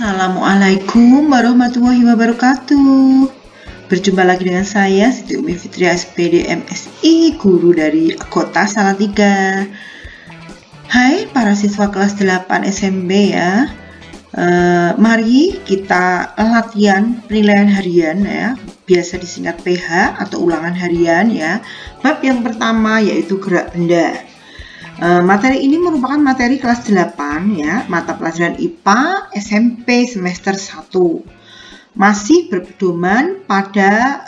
Assalamualaikum warahmatullahi wabarakatuh. Berjumpa lagi dengan saya Siti Umi Fitria SPD MSI, guru dari Kota Salatiga. Hai para siswa kelas 8 SMP ya. Mari kita latihan penilaian harian ya, biasa disingkat PH atau ulangan harian ya. Bab yang pertama yaitu gerak benda. Materi ini merupakan materi kelas 8 ya, mata pelajaran IPA SMP semester 1. Masih berpedoman pada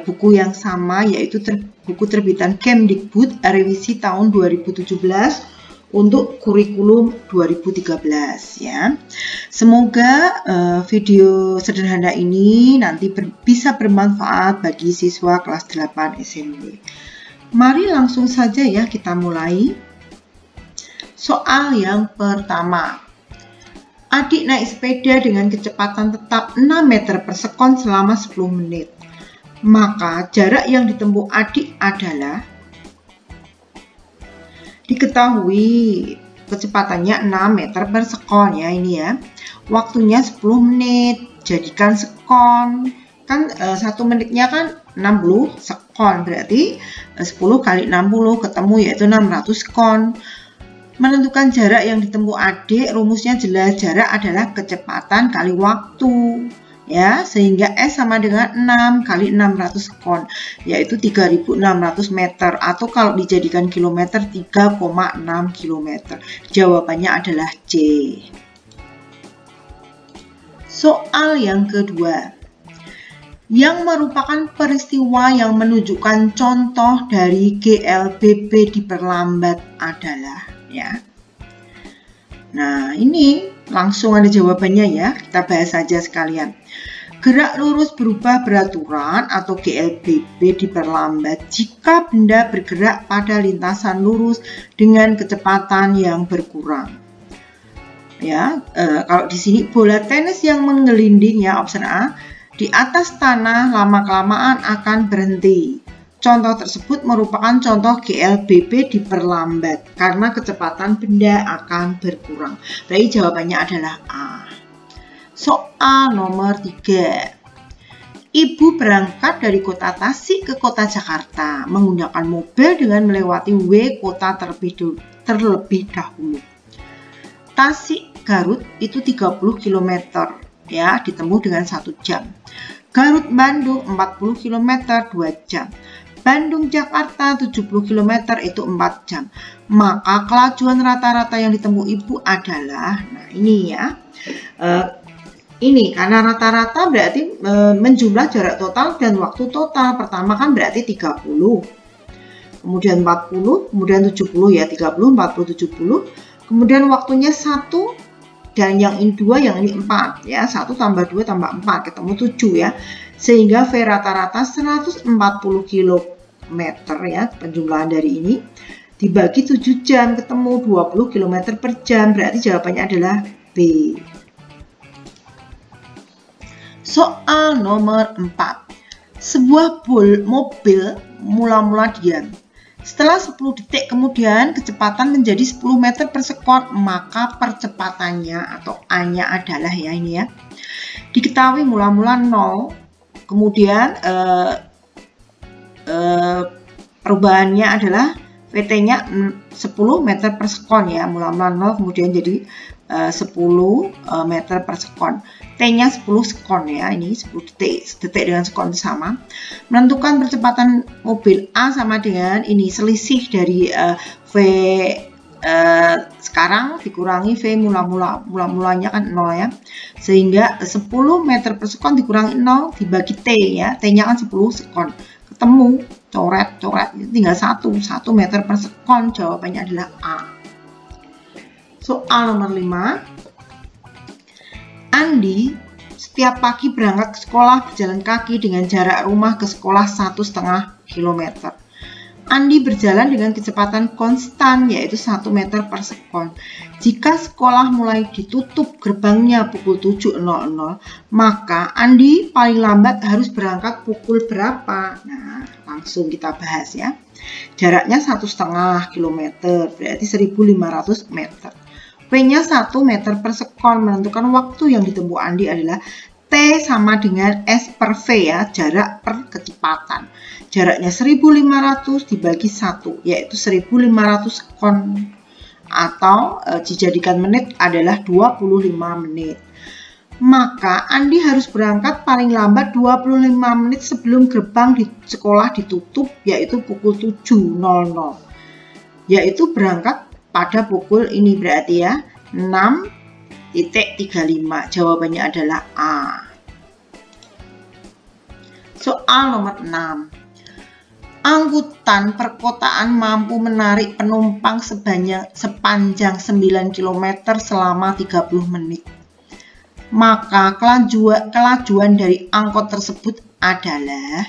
buku yang sama, yaitu buku terbitan Kemdikbud revisi tahun 2017 untuk kurikulum 2013 ya. Semoga video sederhana ini nanti bisa bermanfaat bagi siswa kelas 8 SMP. Mari langsung saja ya kita mulai. Soal yang pertama. Adik naik sepeda dengan kecepatan tetap 6 meter per sekon selama 10 menit. Maka jarak yang ditempuh adik adalah, diketahui kecepatannya 6 meter per sekon ya ini ya. Waktunya 10 menit. Jadikan sekon. Kan 1 menitnya kan 60 sekon, berarti 10 kali 60 ketemu yaitu 600 sekon. Menentukan jarak yang ditempuh adik, rumusnya jelas, jarak adalah kecepatan kali waktu ya, sehingga S sama dengan 6 kali 600 sekon, yaitu 3600 meter, atau kalau dijadikan kilometer 3,6 kilometer. Jawabannya adalah C. Soal yang kedua, yang merupakan peristiwa yang menunjukkan contoh dari GLBB diperlambat adalah ya. Nah, ini langsung ada jawabannya ya. Kita bahas saja sekalian. Gerak lurus berubah beraturan atau GLBB diperlambat jika benda bergerak pada lintasan lurus dengan kecepatan yang berkurang. Ya, kalau di sini bola tenis yang menggelinding ya, option A, di atas tanah lama-kelamaan akan berhenti. Contoh tersebut merupakan contoh GLBB diperlambat karena kecepatan benda akan berkurang. Berarti jawabannya adalah A. Soal nomor 3. Ibu berangkat dari kota Tasik ke kota Jakarta menggunakan mobil dengan melewati W kota terlebih dahulu. Tasik Garut itu 30 km. Ya, ditempuh dengan 1 jam. Garut Bandung 40 km 2 jam. Bandung Jakarta 70 km itu 4 jam. Maka kelajuan rata-rata yang ditempuh ibu adalah, nah ini ya. Ini karena rata-rata berarti menjumlah jarak total dan waktu total. Pertama kan berarti 30. Kemudian 40, kemudian 70 ya, 30, 40, 70. Kemudian waktunya 1 dan yang ini 2, yang ini 4 ya, 1 tambah 2 tambah 4 ketemu 7 ya, sehingga V rata-rata 140 km ya penjumlahan dari ini dibagi 7 jam ketemu 20 km per jam, berarti jawabannya adalah B. Soal nomor 4. Sebuah mobil mula-mula diam. Setelah 10 detik kemudian kecepatan menjadi 10 meter per sekon, maka percepatannya atau A-nya adalah ya ini ya. Diketahui mula-mula 0, kemudian perubahannya adalah VT-nya 10 meter per sekon ya, mula-mula 0 kemudian jadi 10 meter per sekon. T-nya 10 sekon ya, ini 10 detik dengan sekon sama. Menentukan percepatan mobil A sama dengan ini, selisih dari V sekarang dikurangi V mula-mulanya kan 0 ya. Sehingga 10 meter per sekon dikurangi 0 dibagi T ya, T-nya kan 10 sekon. Ketemu, coret, tinggal 1 meter per sekon, jawabannya adalah A. Soal nomor 5. Andi setiap pagi berangkat ke sekolah berjalan kaki dengan jarak rumah ke sekolah 1,5 km. Andi berjalan dengan kecepatan konstan yaitu 1 meter per sekon. Jika sekolah mulai ditutup gerbangnya pukul 7.00, maka Andi paling lambat harus berangkat pukul berapa? Nah, langsung kita bahas ya. Jaraknya 1,5 km, berarti 1.500 meter. V-nya 1 meter per sekon. Menentukan waktu yang ditempuh Andi adalah T sama dengan S per V ya, jarak per kecepatan. Jaraknya 1500 dibagi 1, yaitu 1500 sekon. Atau dijadikan menit adalah 25 menit. Maka Andi harus berangkat paling lambat 25 menit sebelum gerbang di sekolah ditutup, yaitu pukul 7.00. Yaitu berangkat pada pukul ini berarti ya 6.35. Jawabannya adalah A. Soal nomor 6. Angkutan perkotaan mampu menarik penumpang sepanjang 9 km selama 30 menit. Maka kelajuan dari angkot tersebut adalah,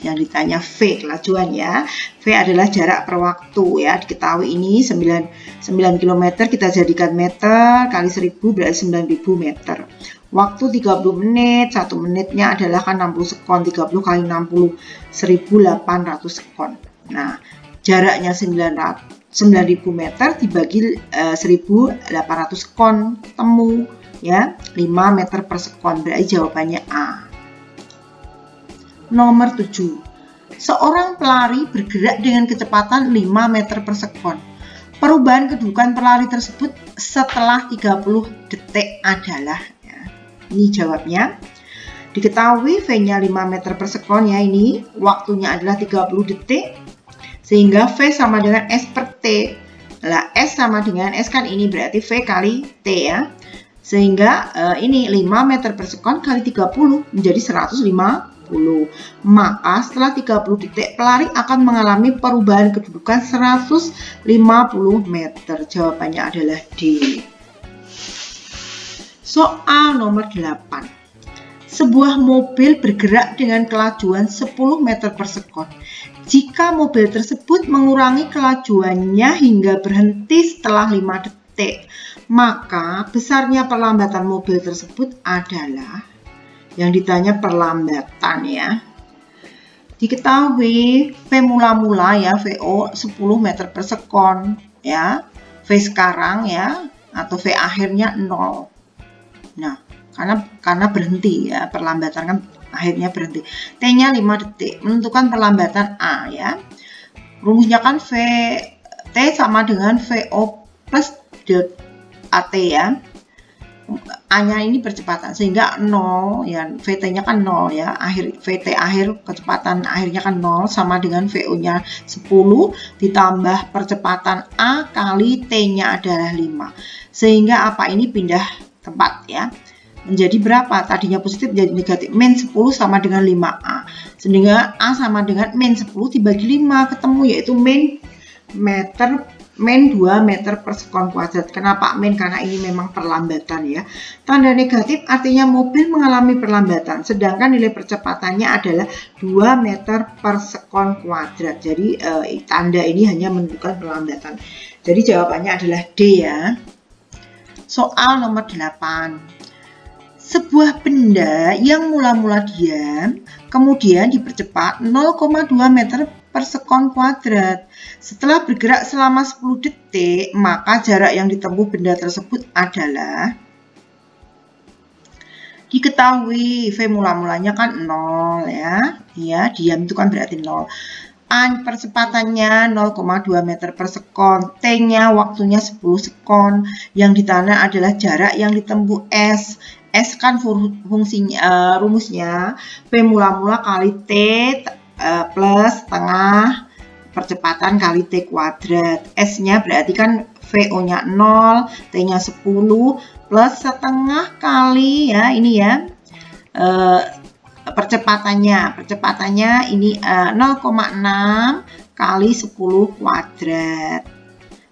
yang ditanya V kelajuan ya. V adalah jarak per waktu ya. Diketahui ini 9 km kita jadikan meter kali 1000 berarti 9000 meter. Waktu 30 menit, 1 menitnya adalah kan 60 sekon, 30 kali 60, 1800 sekon. Nah, jaraknya 9000 meter dibagi 1800 sekon, ketemu ya, 5 meter per sekon, berarti jawabannya A. Nomor 7. Seorang pelari bergerak dengan kecepatan 5 meter per sekon. Perubahan kedudukan pelari tersebut setelah 30 detik adalah, ini jawabnya. Diketahui V-nya 5 meter per sekon ya, ini waktunya adalah 30 detik. Sehingga V sama dengan S per T. Lah S sama dengan S kan ini berarti V kali T ya. Sehingga ini 5 meter per sekon kali 30 menjadi 150. Maka setelah 30 detik pelari akan mengalami perubahan kedudukan 150 meter. Jawabannya adalah D. Soal nomor 8. Sebuah mobil bergerak dengan kelajuan 10 meter per sekon. Jika mobil tersebut mengurangi kelajuannya hingga berhenti setelah 5 detik, maka besarnya perlambatan mobil tersebut adalah, yang ditanya perlambatan ya. Diketahui V mula-mula ya, VO 10 meter per sekon ya. V sekarang ya, atau V akhirnya 0. Nah, karena berhenti ya, perlambatan kan akhirnya berhenti. T-nya 5 detik. Menentukan perlambatan A ya. Rumusnya kan V T sama dengan VO plus AT ya. A-nya ini percepatan sehingga 0 ya, VT-nya kan 0 ya. VT akhir kecepatan akhirnya kan 0 sama dengan VO-nya 10 ditambah percepatan A kali T-nya adalah 5. Sehingga apa ini pindah tempat ya, menjadi berapa? Tadinya positif jadi negatif. Min 10 sama dengan 5A. Sehingga A sama dengan min 10 dibagi 5 ketemu, yaitu min 2 meter per sekon kuadrat. Kenapa min? Karena ini memang perlambatan ya. Tanda negatif artinya mobil mengalami perlambatan, sedangkan nilai percepatannya adalah 2 meter per sekon kuadrat. Jadi tanda ini hanya menunjukkan perlambatan. Jadi jawabannya adalah D ya. Soal nomor 8. Sebuah benda yang mula-mula diam, kemudian dipercepat 0,2 meter per sekon kuadrat. Setelah bergerak selama 10 detik, maka jarak yang ditempuh benda tersebut adalah, diketahui V mula-mulanya kan 0 ya. Ya, diam itu kan berarti 0. A percepatannya 0,2 meter per sekon, T-nya waktunya 10 sekon, yang ditanya adalah jarak yang ditempuh S. S kan fungsinya rumusnya P mula-mula kali T plus setengah percepatan kali T kuadrat. S-nya berarti kan VO-nya 0, T-nya 10 plus setengah kali ya ini ya. Percepatannya ini 0,6 kali 10 kuadrat.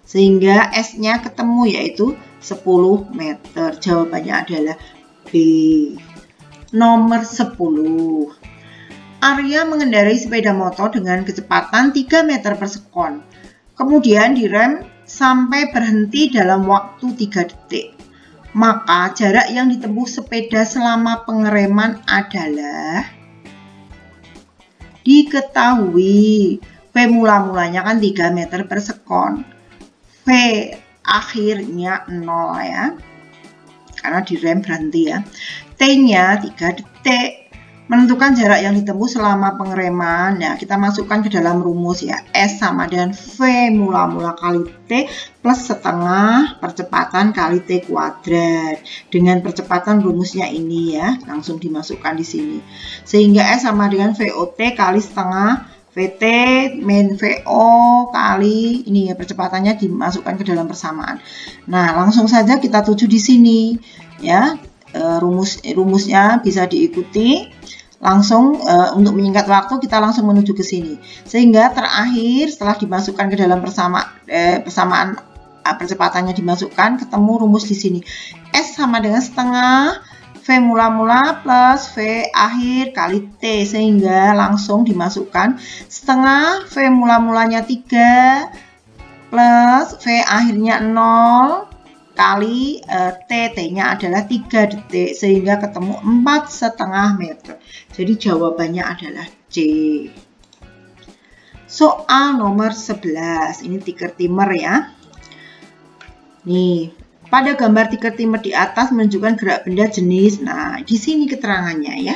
Sehingga S-nya ketemu yaitu 10 meter. Jawabannya adalah B. Nomor 10. Arya mengendarai sepeda motor dengan kecepatan 3 meter per sekon. Kemudian direm sampai berhenti dalam waktu 3 detik. Maka jarak yang ditempuh sepeda selama pengereman adalah, diketahui V mula-mulanya kan 3 meter per sekon. V akhirnya 0 ya, karena direm berhenti ya. T-nya 3 detik. Menentukan jarak yang ditempuh selama pengereman. Nah, kita masukkan ke dalam rumus ya. S sama dengan V mula-mula kali T plus setengah percepatan kali T kuadrat. Dengan percepatan rumusnya ini ya, langsung dimasukkan di sini. Sehingga S sama dengan VOT kali setengah VT min VO kali ini ya, percepatannya dimasukkan ke dalam persamaan. Nah, langsung saja kita tuju di sini ya. Rumusnya bisa diikuti langsung. Untuk menyingkat waktu kita langsung menuju ke sini, sehingga terakhir setelah dimasukkan ke dalam persamaan percepatannya dimasukkan, ketemu rumus di sini. S sama dengan setengah V mula-mula plus V akhir kali T, sehingga langsung dimasukkan setengah V mula-mulanya 3 plus V akhirnya 0 kali T-nya adalah 3 detik, sehingga ketemu 4,5 meter. Jadi jawabannya adalah C. Soal nomor 11, ini tiker timer ya. Nih, pada gambar tiker timer di atas menunjukkan gerak benda jenis. Nah, di sini keterangannya ya.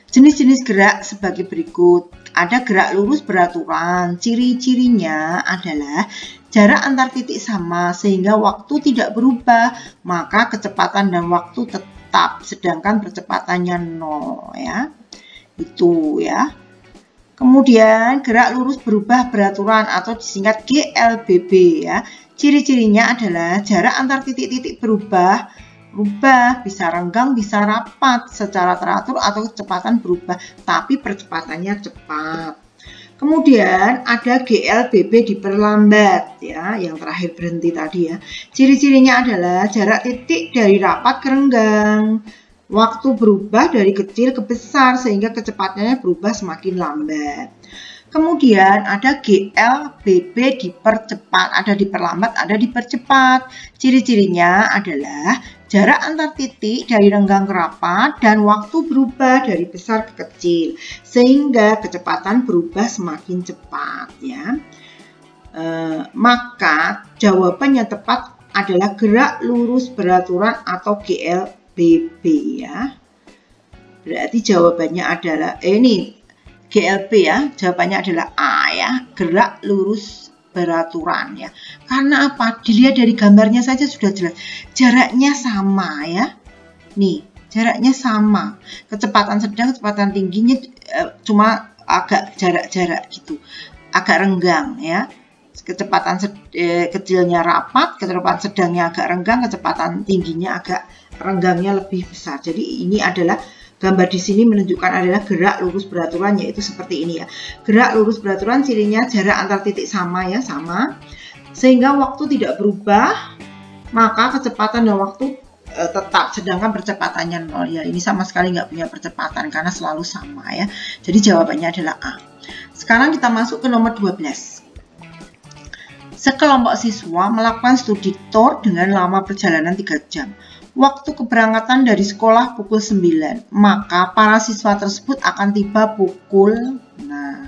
Jenis-jenis gerak sebagai berikut. Ada gerak lurus beraturan. Ciri-cirinya adalah jarak antar titik sama sehingga waktu tidak berubah, maka kecepatan dan waktu tetap, sedangkan percepatannya 0 ya. Itu ya. Kemudian gerak lurus berubah beraturan atau disingkat GLBB ya. Ciri-cirinya adalah jarak antar titik-titik berubah, bisa renggang, bisa rapat secara teratur, atau kecepatan berubah tapi percepatannya cepat. Kemudian ada GLBB diperlambat ya, yang terakhir berhenti tadi ya. Ciri-cirinya adalah jarak titik dari rapat ke renggang, waktu berubah dari kecil ke besar sehingga kecepatannya berubah semakin lambat. Kemudian ada GLBB dipercepat, ada diperlambat, ada dipercepat. Ciri-cirinya adalah jarak antar titik dari renggang ke rapat dan waktu berubah dari besar ke kecil sehingga kecepatan berubah semakin cepat ya. Maka jawaban yang tepat adalah gerak lurus beraturan atau GLBB ya. Berarti jawabannya adalah ini GLB ya, jawabannya adalah A ya, gerak lurus beraturan ya. Karena apa? Dilihat dari gambarnya saja sudah jelas. Jaraknya sama ya. Nih, jaraknya sama. Kecepatan sedang, kecepatan tingginya cuma agak jarak-jarak gitu. Agak renggang ya. Kecepatan kecilnya rapat, kecepatan sedangnya agak renggang, kecepatan tingginya agak renggangnya lebih besar. Jadi ini adalah gambar di sini menunjukkan adalah gerak lurus beraturan, yaitu seperti ini ya. Gerak lurus beraturan cirinya jarak antar titik sama ya, sama. Sehingga waktu tidak berubah, maka kecepatan dan waktu tetap, sedangkan percepatannya 0 ya. Ini sama sekali nggak punya percepatan karena selalu sama ya. Jadi jawabannya adalah A. Sekarang kita masuk ke nomor 12. Sekelompok siswa melakukan studi tour dengan lama perjalanan 3 jam. Waktu keberangkatan dari sekolah pukul 9, maka para siswa tersebut akan tiba pukul, nah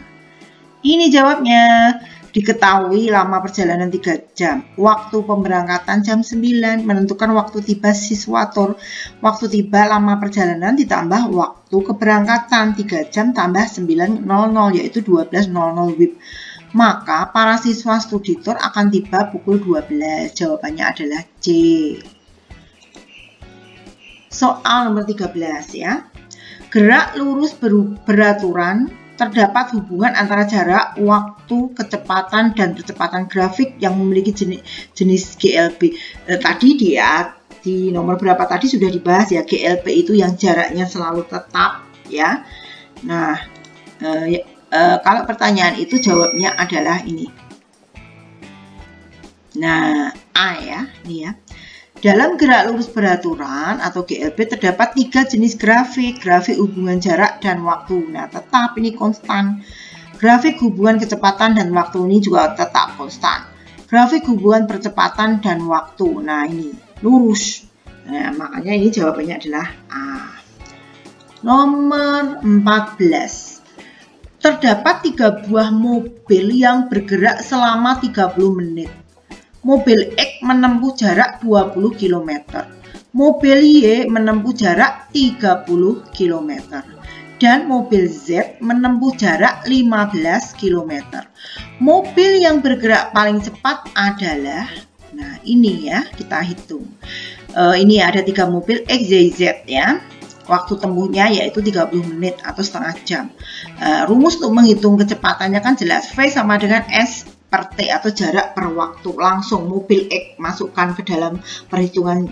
ini jawabnya. Diketahui lama perjalanan 3 jam, waktu pemberangkatan jam 9, menentukan waktu tiba siswa tour. Waktu tiba lama perjalanan ditambah waktu keberangkatan 3 jam tambah 9.00 yaitu 12.00 WIB. Maka para siswa studi tour akan tiba pukul 12. Jawabannya adalah C. Soal nomor 13 ya. Gerak lurus beraturan, terdapat hubungan antara jarak, waktu, kecepatan, dan percepatan grafik yang memiliki jenis GLB. Tadi di nomor berapa tadi sudah dibahas ya, GLB itu yang jaraknya selalu tetap ya. Nah, kalau pertanyaan itu jawabnya adalah ini. Nah, A ya, ini ya. Dalam gerak lurus beraturan atau GLB terdapat 3 jenis grafik. Grafik hubungan jarak dan waktu. Nah, tetap ini konstan. Grafik hubungan kecepatan dan waktu ini juga tetap konstan. Grafik hubungan percepatan dan waktu. Nah, ini lurus. Nah, makanya ini jawabannya adalah A. Nomor 14. Terdapat 3 buah mobil yang bergerak selama 30 menit. Mobil X menempuh jarak 20 km. Mobil Y menempuh jarak 30 km. Dan mobil Z menempuh jarak 15 km. Mobil yang bergerak paling cepat adalah, nah ini ya, kita hitung. Ini ada 3 mobil X, Y, Z ya. Waktu tempuhnya yaitu 30 menit atau setengah jam. Rumus untuk menghitung kecepatannya kan jelas. V sama dengan S per T atau jarak per waktu. Langsung mobil X masukkan ke dalam perhitungan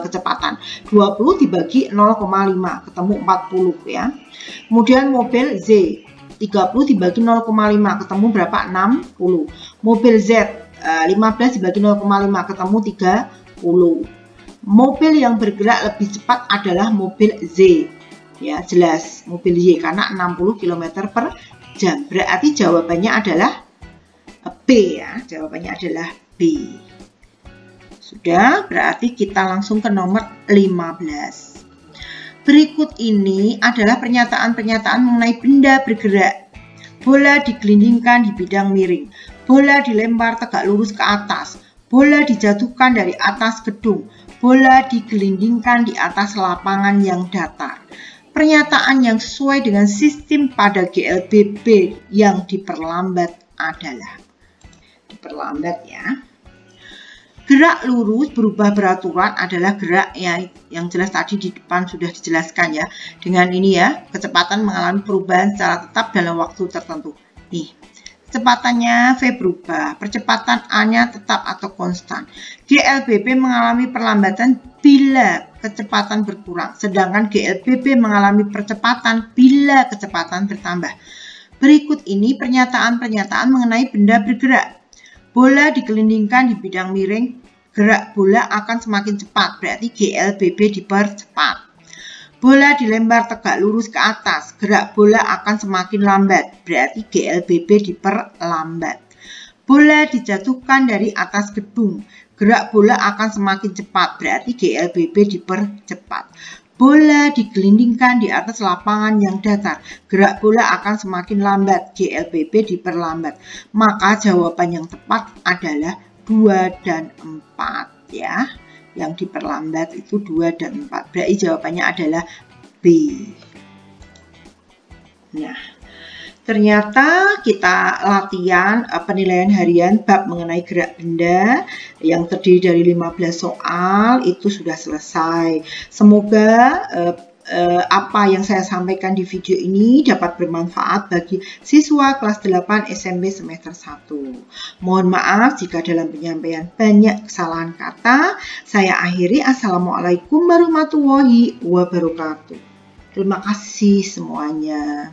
kecepatan. 20 dibagi 0,5 ketemu 40 ya. Kemudian mobil Z 30 dibagi 0,5 ketemu berapa? 60. Mobil Z 15 dibagi 0,5 ketemu 30. Mobil yang bergerak lebih cepat adalah mobil Z. Ya, jelas mobil Y karena 60 km per jam. Berarti jawabannya adalah B ya. Jawabannya adalah B. Sudah, berarti kita langsung ke nomor 15. Berikut ini adalah pernyataan-pernyataan mengenai benda bergerak. Bola digelindingkan di bidang miring. Bola dilempar tegak lurus ke atas. Bola dijatuhkan dari atas gedung. Bola digelindingkan di atas lapangan yang datar. Pernyataan yang sesuai dengan sistem pada GLBB yang diperlambat adalah ya. Gerak lurus berubah beraturan adalah gerak yang jelas tadi di depan sudah dijelaskan ya. Dengan ini ya, kecepatan mengalami perubahan secara tetap dalam waktu tertentu. Nih, kecepatannya V berubah, percepatan A-nya tetap atau konstan. GLBB mengalami perlambatan bila kecepatan berkurang, sedangkan GLBB mengalami percepatan bila kecepatan bertambah. Berikut ini pernyataan-pernyataan mengenai benda bergerak. Bola digelindingkan di bidang miring, gerak bola akan semakin cepat, berarti GLBB dipercepat. Bola dilempar tegak lurus ke atas, gerak bola akan semakin lambat, berarti GLBB diperlambat. Bola dijatuhkan dari atas gedung, gerak bola akan semakin cepat, berarti GLBB dipercepat. Bola digelindingkan di atas lapangan yang datar, gerak bola akan semakin lambat, GLBB diperlambat. Maka jawaban yang tepat adalah 2 dan 4 ya. Yang diperlambat itu 2 dan 4. Berarti jawabannya adalah B. Nah, ternyata kita latihan penilaian harian bab mengenai gerak benda yang terdiri dari 15 soal itu sudah selesai. Semoga apa yang saya sampaikan di video ini dapat bermanfaat bagi siswa kelas 8 SMP semester 1. Mohon maaf jika dalam penyampaian banyak kesalahan kata. Saya akhiri. Assalamualaikum warahmatullahi wabarakatuh. Terima kasih semuanya.